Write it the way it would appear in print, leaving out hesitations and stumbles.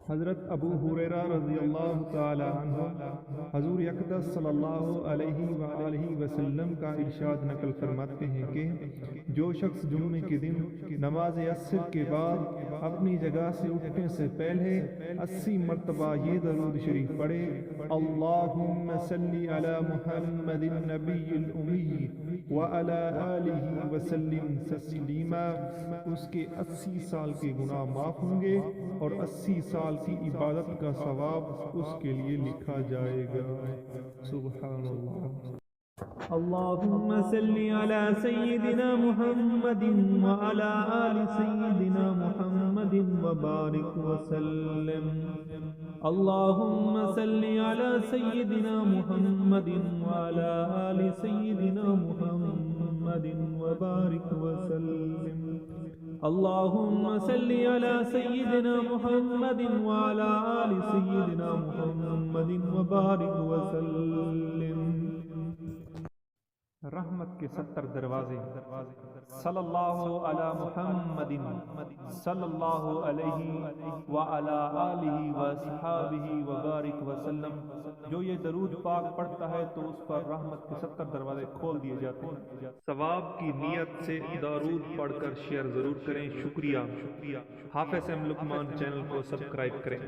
حضرت ابو ہریرہ رضی اللہ تعالی عنہ حضور اقدس صلی اللہ علیہ وآلہ وسلم کا ارشاد نقل فرماتے ہیں کہ جو شخص جمعے کے دن نماز عصر کے بعد اپنی جگہ سے اٹھنے سے پہلے 80 مرتبہ یہ درود شریف پڑھے، اللہم صلی علی محمد النبی الامی وعلی آلہ وسلم تسلیما، اس کے 80 سال کے گناہ معاف ہوں گے اور 80 سال کی عبادت کا ثواب اس کے لیے لکھا جائے گا۔ سبحان اللہ۔ اللہم صلی علی سیدنا محمد وعلی آل سیدنا محمد وبارک وسلم۔ اللہم صلی علی سیدنا محمد وعلی آل سیدنا محمد وبارک وسلم۔ اللہم صلی علی سیدنا محمد وعلی آل سیدنا محمد وبارک وسلم۔ رحمت کے 70 دروازے۔ صلی اللہ علی محمد صلی اللہ علیہ وعلی آلہ وصحابہ وبارک وسلم۔ جو یہ درود پاک پڑھتا ہے تو اس پر رحمت کے 70 دروازے کھول دیے جاتے ہیں۔ ثواب کی نیت سے درود پڑھ کر شیئر ضرور کریں۔ شکریہ۔ حافظ ایم لقمان چینل کو سبسکرائب کریں۔